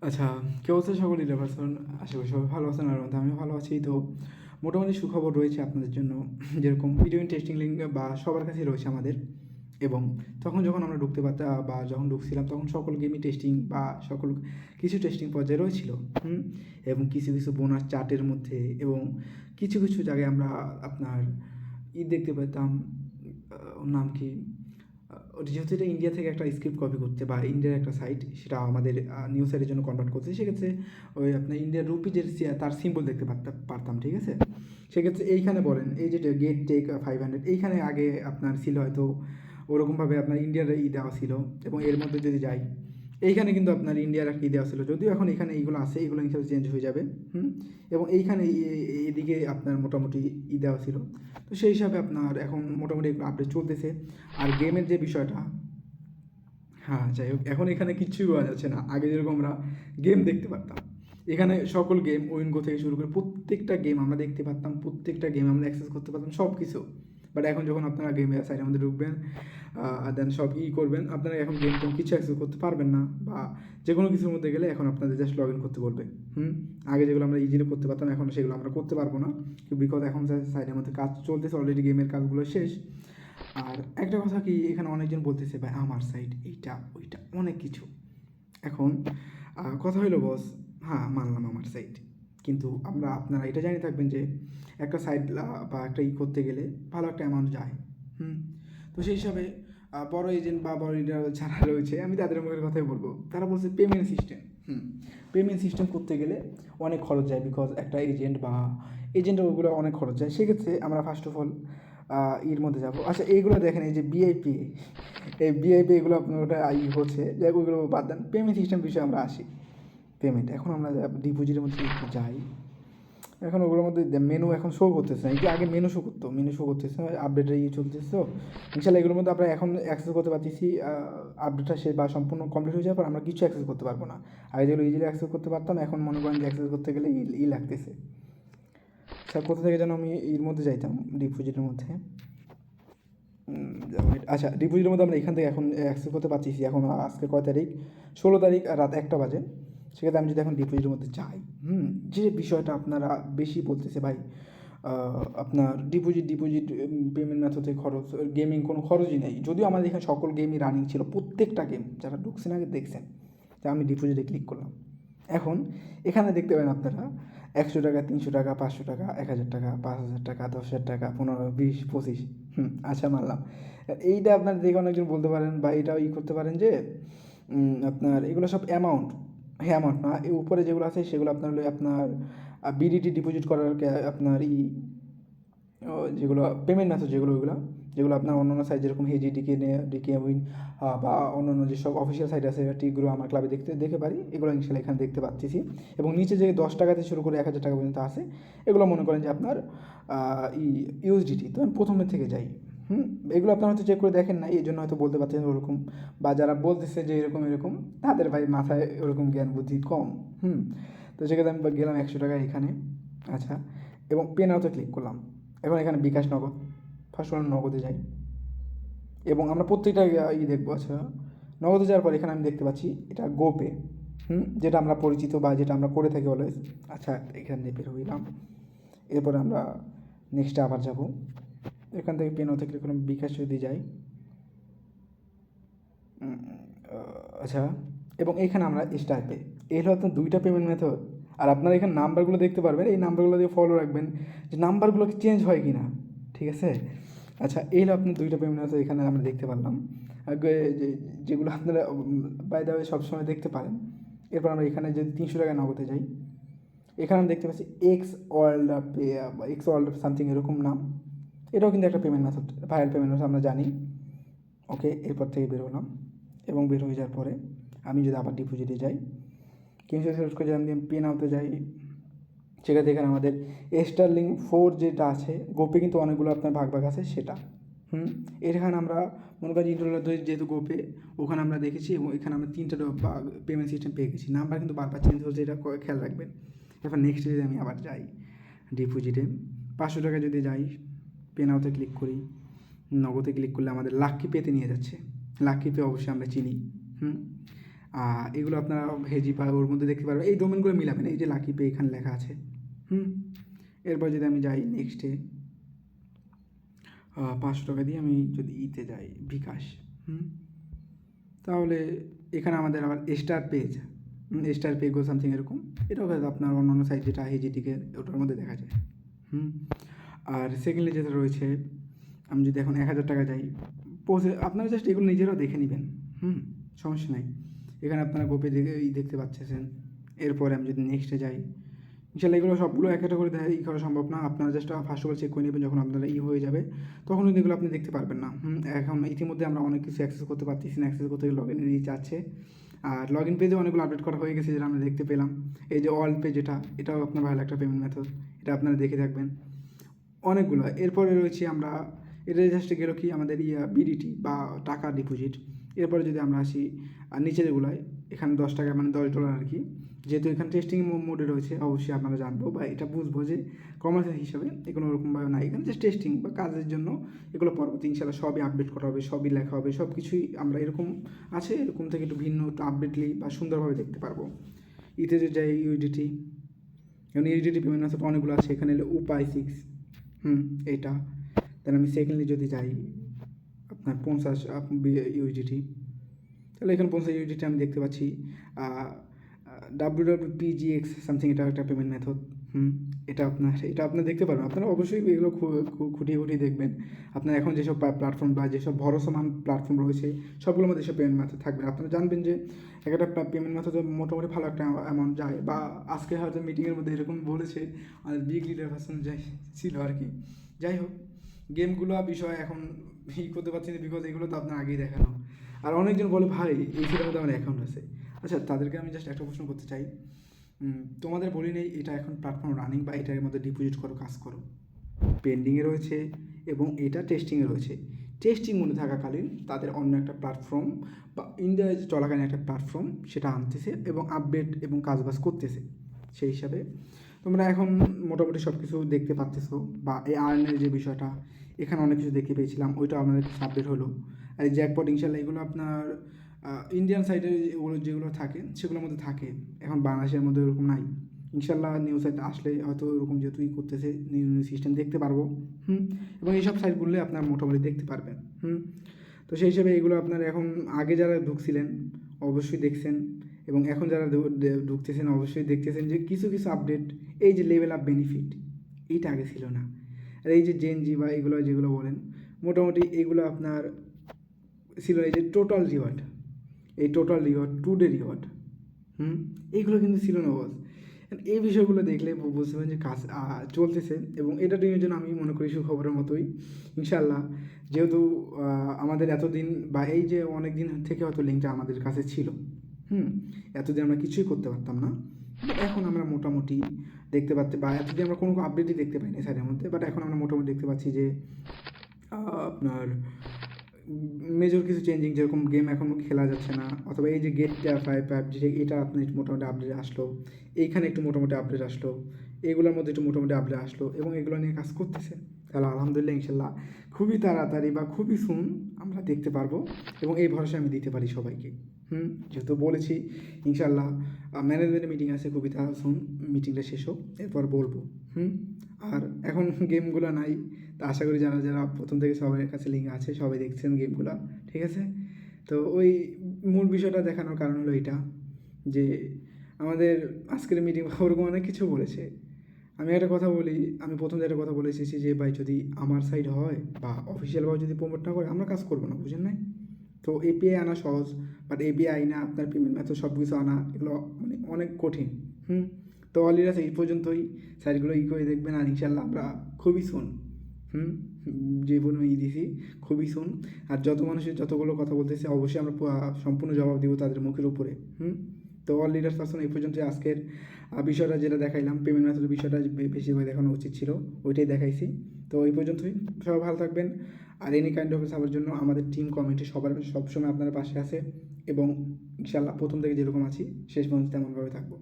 আচ্ছা, কি অবস্থা সকলেরই পারসন? আশা করি সবাই ভালো আছেন আর আমিও ভালো আছি। তো মোটামুটি সুখবর রয়েছে আপনাদের জন্য। যেরকম ভিডিও টেস্টিং লিঙ্ক বা সবার কাছেই রয়েছে আমাদের। এবং তখন যখন আমরা ঢুকতে পারতাম বা যখন ঢুকছিলাম তখন সকল গেমই টেস্টিং বা সকল কিছু টেস্টিং পর্যায়ে রয়েছিল। হুম? এবং কিছু কিছু বোনাস চার্টের মধ্যে এবং কিছু কিছু জায়গায় আমরা আপনার দেখতে পেতাম। ওর নাম কি? ওটা যেহেতু এটা ইন্ডিয়া থেকে একটা স্ক্রিপ্ট কপি করতে বা ইন্ডিয়ার একটা সাইট সেটা আমাদের নিউজ সাইটের জন্য কনভার্ট করতে, সেক্ষেত্রে ওই আপনার ইন্ডিয়ার রুপি যে তার সিম্বল দেখতে পারতাম, ঠিক আছে? সেক্ষেত্রে এইখানে বলেন এই যে গেট টেক 500 এইখানে আগে আপনার ছিল হয়তো ওরকমভাবে আপনার ইন্ডিয়ার দেওয়া ছিল। এবং এর মধ্যে যদি যাই, এইখানে কিন্তু আপনার ইন্ডিয়ার একটা দেওয়া ছিল, যদিও এখন এখানে এইগুলো আছে, এইগুলো ইনশাল্লাহ চেঞ্জ হয়ে যাবে। এবং এইখানে এদিকে আপনার মোটামুটি দেওয়া ছিল। তো সেই হিসাবে আপনার এখন মোটামুটি আপডেট চলতেছে। আর গেমের যে বিষয়টা, হ্যাঁ যাই হোক, এখন এখানে কিচ্ছুই পাওয়া যাচ্ছে না। আগে যেরকম আমরা গেম দেখতে পারতাম, এখানে সকল গেম উইনগো থেকে শুরু করে প্রত্যেকটা গেম আমরা দেখতে পারতাম, প্রত্যেকটা গেম আমরা অ্যাক্সেস করতে পারতাম, সব কিছু। বাট এখন যখন আপনারা গেমের সাইডের মধ্যে ঢুকবেন দেন সব করবেন, আপনারা এখন গেম টেম কিছু অ্যাক্সেস করতে পারবেন না। বা যে কোনো কিছুর মধ্যে গেলে এখন আপনাদের জাস্ট লগ ইন করতে বলবে। আগে যেগুলো আমরা ইজিলি করতে পারতাম এখন সেগুলো আমরা করতে পারবো না, বিকজ এখন সাইডের মধ্যে কাজ চলতেছে, অলরেডি গেমের কাজগুলো শেষ। আর একটা কথা কি, এখানে অনেকজন বলতেছে ভাই আমার সাইড এইটা ওইটা অনেক কিছু। এখন কথা হইলো বস, হ্যাঁ মানলাম আমার সাইড, কিন্তু আপনারা এটা জানিয়ে থাকবেন যে একটা সাইড বা একটা করতে গেলে ভালো একটা অ্যামাউন্ট যায়। হুম তো সেই হিসাবে বড় এজেন্ট বা বড় লিডার যারা রয়েছে, আমি তাদের মুখের কথাই বলবো, তারা বলছে পেমেন্ট সিস্টেম। পেমেন্ট সিস্টেম করতে গেলে অনেক খরচ যায়, বিকজ একটা এজেন্ট বা এজেন্টের ওগুলো অনেক খরচ যায়। সেক্ষেত্রে আমরা ফার্স্ট অফ অল এর মধ্যে যাবো। আচ্ছা এইগুলো দেখেন, এই যে বিআইপি, এই বিআইপি এগুলো আপনার ওটা হচ্ছে যাই হোক, ওইগুলো বাদ দেন, পেমেন্ট সিস্টেম বিষয়ে আমরা আসি। পেমেন্ট এখন আমরা ডিপোজিটের মধ্যে একটু যাই। এখন ওগুলোর মধ্যে মেনু এখন শো করতেছে না, একটু আগে মেনু শো করতেছে, আপডেটের চলতেছে। তো ইনশাল্লাহ এগুলোর মধ্যে আমরা এখন অ্যাক্সেস করতে পারতেছি। আপডেটটা শেষ বা সম্পূর্ণ কমপ্লিট হয়ে যাওয়ার পর আমরা কিছু অ্যাক্সেস করতে পারবো না। আগে যেগুলো ইজিলি অ্যাক্সেস করতে পারতাম, এখন মনে করেন যে অ্যাক্সেস করতে গেলে লাগতেছে। স্যার কোথা থেকে যেন আমি এর মধ্যে যাইতাম, ডিপোজিটের মধ্যে। আচ্ছা, ডিপোজিটের মধ্যে আমরা এখান থেকে এখন অ্যাক্সেস করতে পারছি। এখন আজকে কয় তারিখ? 16 তারিখ রাত 1টা বাজে। সেক্ষেত্রে আমি যদি এখন ডিপোজিটের মধ্যে যাই, যে বিষয়টা আপনারা বেশি বলতেছে ভাই, আপনার ডিপোজিট পেমেন্ট মেথডে খরচ, গেমিং কোনো খরচই নেই। যদিও আমাদের এখানে সকল গেমই রানিং ছিল, প্রত্যেকটা গেম যারা ঢুকছেন আগে দেখছেন। তা আমি ডিপোজিটে ক্লিক করলাম। এখন এখানে দেখতে পাবেন আপনারা 100 টাকা, 300 টাকা, 500 টাকা, 1000 টাকা, 5000 টাকা, 10,000 টাকা, 15, 20, 25। আচ্ছা মানলাম। এইটা আপনার দেখে অনেকজন বলতে পারেন বা এটাও করতে পারেন যে আপনার এগুলো সব অ্যামাউন্ট। হ্যাঁ অ্যামাউন্ট না, এই উপরে যেগুলো আছে সেগুলো আপনার হলো আপনার বিডিটি ডিপোজিট করার আপনার যেগুলো পেমেন্ট মেথড যেগুলো ওইগুলো, যেগুলো আপনার অন্যান্য সাইট যেরকম হেজি, ডিকে উইন বা অন্যান্য যেসব অফিসিয়াল সাইট আছে টিগুলো আমার ক্লাবে দেখতে পারি, এগুলো ইনশাল্লাহ এখানে দেখতে পাচ্ছি। এবং নিচে যে 10 টাকা থেকে শুরু করে 1000 টাকা পর্যন্ত আছে, এগুলো মনে করেন যে আপনার ইউএসডিটি। তো আমি প্রথমের থেকে যাই। এগুলো আপনারা হয়তো চেক করে দেখেন না, এই জন্য হয়তো বলতে পারছেন ওরকম। বা যারা বলতেছে যে এরকম তাদের ভাই মাথায় ওরকম জ্ঞান বুদ্ধি কম। তো সেক্ষেত্রে আমি গেলাম 100 টাকা এখানে। আচ্ছা, এবং পে নাওতে ক্লিক করলাম। এখন এখানে বিকাশ, নগদ, ফার্স্ট ওয়ান নগদে যাই। এবং আমরা প্রত্যেকটা দেখবো। আচ্ছা, নগদে যাওয়ার পর এখানে আমি দেখতে পাচ্ছি এটা গোপে, যেটা আমরা পরিচিত বা যেটা আমরা করে থাকি অলওয়েজ। আচ্ছা, এখান থেকে বের হইলাম। এরপরে আমরা নেক্সটে আবার যাব। এখান থেকে পে নাওতে ক্লিক করলাম, বিকাশ যদি যাই। আচ্ছা, এবং এখানে আমরা স্টার পে, এই হলো আপনার 2টা পেমেন্ট মেথড। আর আপনারা এখানে নাম্বারগুলো দেখতে পারবেন, এই নাম্বারগুলো দিয়ে ফলো রাখবেন যে নাম্বারগুলো চেঞ্জ হয় কি না, ঠিক আছে? আচ্ছা, এই হলো আপনার 2টা পেমেন্ট মেথড এখানে আমরা দেখতে পারলাম, যেগুলো আপনারা বাই দ্য ওয়ে সবসময় দেখতে পারেন। এরপর আমরা এখানে যদি 300 টাকা নগদে যাই, এখানে আমি দেখতে পাচ্ছি এক্স ওয়ার্ল্ড পে বা এক্স ওয়ার্ল্ড সামথিং এরকম নাম। এটাও কিন্তু একটা payment method, viral payment method, আমরা জানি। ওকে, এরপর থেকে বের হলাম। এবং বের হয়ে যাওয়ার পরে আমি যদি আবার ডিপোজিটে যাই, কিংস সিলেক্ট করে যদি আমি পে নাওতে যাই, সেক্ষেত্রে এখানে আমাদের স্টারলিং 4 যেটা আছে, গোপে কিন্তু অনেকগুলো আপনার ভাগ আছে সেটা। এখানে আমরা মনে করি ইন্টারনেট যেহেতু গোপে, ওখানে আমরা দেখেছি এবং এখানে আমরা 3টা পেমেন্ট সিস্টেম পেয়ে গেছি। নাম্বার কিন্তু বারবার চেঞ্জ হচ্ছে, এটা খেয়াল রাখবেন। এরপর নেক্সট যদি আমি আবার যাই ডিপোজিটে, 500 টাকা যদি যাই, পে নাওতে ক্লিক করি, নগদে ক্লিক করলে আমাদের লাকি পেতে নিয়ে যাচ্ছে। লাকি পে অবশ্যই আমরা চিনি। এগুলো আপনারা হেজি বা ওর মধ্যে দেখতে পারবেন। এই ডোমেনগুলো মিলাবেন, এই যে লাকি পে এখানে লেখা আছে। এরপর যদি আমি যাই নেক্সটে, 500 টাকা দিয়ে আমি যদি ইতে যাই বিকাশ, তাহলে এখানে আমাদের আবার স্টার পে গো সামথিং এরকম, এটাও হয়তো আপনার অন্যান্য সাইট যেটা হেজিটিকে ওটার মধ্যে দেখা যায়। আর সেকেন্ডলি যেটা রয়েছে, আমি যদি এখন 1000 টাকা যাই আপনারা জাস্ট এগুলো নিজেরাও দেখে নেবেন, সমস্যা নাই। এখানে আপনারা গোপে দেখতে পাচ্ছেন। এরপরে আমি যদি নেক্সটে যাই, ইনশাল্লাহ এগুলো সবগুলো একটা করে করা সম্ভব না। আপনারা just first of all check করে নেবেন, যখন আপনারা হয়ে যাবে তখন কিন্তু এগুলো আপনি দেখতে পারবেন না। এখন ইতিমধ্যে আমরা অনেক কিছু অ্যাক্সেস করতে পারতেছি না, অ্যাক্সেস করতে লগ ইন যাচ্ছে। আর লগ ইন পেজে অনেকগুলো আপডেট করা হয়ে গেছে, যেটা আমরা দেখতে পেলাম। এই যে অল পে যেটা, এটাও আপনার ভালো একটা পেমেন্ট মেথড, এটা আপনারা দেখে থাকবেন অনেকগুলো। এরপরে রয়েছে আমরা, এটা জাস্ট গেলো কি আমাদের বিডিটি বা টাকা ডিপোজিট। এরপরে যদি আমরা আসি আর নিচে যেগুলোয়, এখানে 10 টাকা মানে $10 আর কি। যেহেতু এখানে টেস্টিং মোডে রয়েছে, অবশ্যই আপনারা জানবো বা এটা বুঝবো যে কমার্সের হিসাবে এগুলো ওরকমভাবে নাই, এখানে জাস্ট টেস্টিং বা কাজের জন্য এগুলো পরবর্তী ইনশাল্লাহ সবই আপডেট করা হবে, সবই লেখা হবে, সব কিছুই আমরা এরকম আছে, এরকম থেকে একটু ভিন্ন, একটু আপডেটলি বা সুন্দরভাবে দেখতে পারবো। ইতে যে যাই ইউডিটি, এবং ইউডিটি পেমেন্ট মেথড অনেকগুলো আছে। এখানে এলো উপায় 6, এটা। দেন আমি সেকেন্ডলি যদি যাই আপনার 50 ইউজিটি, তাহলে এখানে 50 ইউজিটি আমি দেখতে পাচ্ছি। WWPGX সামথিং, এটা একটা পেমেন্ট মেথড। এটা আপনার দেখতে পারবেন। আপনারা অবশ্যই এগুলো খুঁটিয়ে দেখবেন। আপনার এখন যেসব প্ল্যাটফর্ম বা যেসব ভরসামান প্ল্যাটফর্ম রয়েছে সবগুলোর মধ্যে এসব পেমেন্ট মেথড থাকবে। আপনারা জানবেন যে একটা পেমেন্ট মেথডে মোটামুটি ভালো একটা অ্যামাউন্ট যায়, বা আজকে হয়তো মিটিংয়ের মধ্যে এরকম বলেছে, আর বিগ লিডার ভার্সন ছিল আর কি। যাই হোক, গেমগুলো বিষয় এখন করতে পারছি না, বিকজ এগুলো তো আপনার আগেই দেখানো। আর অনেকজন বলে ভাই এই সেটার মধ্যে আমার অ্যাকাউন্ট আছে। আচ্ছা, তাদেরকে আমি জাস্ট একটা প্রশ্ন করতে চাই, তোমাদের বলি নেই এটা এখন প্ল্যাটফর্ম রানিং বা এটার মধ্যে ডিপোজিট করো, কাজ করো, পেন্ডিংয়ে রয়েছে এবং এটা টেস্টিংয়ে রয়েছে। টেস্টিং মনে থাকাকালীন তাদের অন্য একটা প্ল্যাটফর্ম বা ইন্ডিয়ায় চলাকালীন একটা প্ল্যাটফর্ম সেটা আনতেছে এবং আপডেট এবং কাজবাজ করতেছে। সেই হিসাবে তোমরা এখন মোটামুটি সব কিছু দেখতে পাচ্তেছো, বা এই আর্নের যে বিষয়টা এখানে অনেক কিছু দেখতে পেয়েছিলাম, ওইটাও আমাদের কিছু আপডেট হলো। আর এই জ্যাকপট ইনশাল্লাহ এগুলো আপনার ইন্ডিয়ান সাইডে যেগুলো থাকে সেগুলোর মধ্যে থাকে, এখন বাংলাদেশের মধ্যে ওরকম নাই। ইনশাল্লাহ নিউ সাইট আসলে হয়তো ওরকম যেহেতু করতেছে নিউ সিস্টেম দেখতে পারবো। এবং এইসব সাইটগুলোই আপনার মোটামুটি দেখতে পারবেন। তো সেই হিসেবে এগুলো আপনার এখন আগে যারা ঢুকছিলেন অবশ্যই দেখছেন, এবং এখন যারা ঢুকতেছেন অবশ্যই দেখতেছেন যে কিছু কিছু আপডেট, এই যে লেভেল আপ বেনিফিট, এইটা আগে ছিল না। আর এই যে জেনজি বা এগুলো যেগুলো বলেন, মোটামুটি এগুলো আপনার ছিল এই যে টোটাল রিওয়ার্ড, এই টোটাল রিওয়ার্ড, 2 ডে রিওয়ার্ড, এইগুলো কিন্তু ছিল না বস। এই বিষয়গুলো দেখলে বুঝতে পারেন যে কাজ চলতেছে, এবং এটা টিমের জন্য আমি মনে করি সুখবরের মতোই। ইনশাল্লাহ যেহেতু আমাদের এতদিন বা এই যে অনেক দিন থেকে হয়তো লিঙ্কটা আমাদের কাছে ছিল, এতদিন আমরা কিছুই করতে পারতাম না, বাট এখন আমরা মোটামুটি দেখতে পাচ্ছি, বা এতদিন আমরা কোনো আপডেটই দেখতে পাইনি সাইডের মধ্যে, বাট এখন আমরা মোটামুটি দেখতে পাচ্ছি যে আপনার মেজর কিছু চেঞ্জিং, যেরকম গেম এখন খেলা যাচ্ছে না, অথবা এই যে GTA 5 PUBG এটা আপনার একটু মোটামুটি আপডেট আসলো, এইখানে একটু মোটামুটি আপডেট আসলো, এগুলোর মধ্যে একটু মোটামুটি আপডেট আসলো, এবং এগুলো নিয়ে কাজ করতেছে। তাহলে আলহামদুলিল্লাহ ইনশাল্লাহ খুবই তাড়াতাড়ি বা খুবই সুন আমরা দেখতে পারবো, এবং এই ভরসা আমি দিতে পারি সবাইকে। যেহেতু বলেছি ইনশাল্লাহ ম্যানেজমেন্টের মিটিং আছে, খুবই সুন মিটিংটা শেষ হোক, এরপর বলবো। আর এখন গেমগুলো নাই, তা আশা করি যারা যারা প্রথম থেকে সবার কাছে লিঙ্ক আছে সবাই দেখছেন গেমগুলো, ঠিক আছে। তো ওই মূল বিষয়টা দেখানোর কারণ হলো এটা, যে আমাদের আজকের মিটিং ওরকম অনেক কিছু বলেছে। আমি একটা কথা বলি, আমি প্রথম একটা কথা বলে এসেছি যে ভাই যদি আমার সাইড হয় বা অফিসিয়ালভাবে যদি প্রমোট না করে আমরা কাজ করবো না, বুঝেন নাই। তো এপিআই আনা সহজ, বাট এপিআই না আপনার পেমেন্ট মেথড সব কিছু আনা এগুলো মানে অনেক কঠিন। তো অলরেডি এই পর্যন্তই, সাইটগুলো করে দেখবেন, আর ইনশাল্লাহ আমরা খুবই শুন যে পরিমাণ দিছি খুবই শুন। আর যত মানুষের যতগুলো কথা বলতেছে অবশ্যই আমরা সম্পূর্ণ জবাব দিব তাদের মুখের উপরে। তো অল লিডার্স পার্সন এই পর্যন্ত আজকের বিষয়টা যেটা দেখাইলাম, পেমেন্ট মেথডের বিষয়টা বেশিরভাগ দেখানো উচিত ছিল, ওইটাই দেখাইছি। তো এই পর্যন্তই, সবাই ভালো থাকবেন। আর এনি কাইন্ড অফ সাপোর্টের জন্য আমাদের টিম কমিটি সবসময় আপনার পাশে আছে, এবং ইনশাল্লাহ প্রথম থেকে যেরকম আছি শেষ পর্যন্ত তেমনভাবে থাকবো।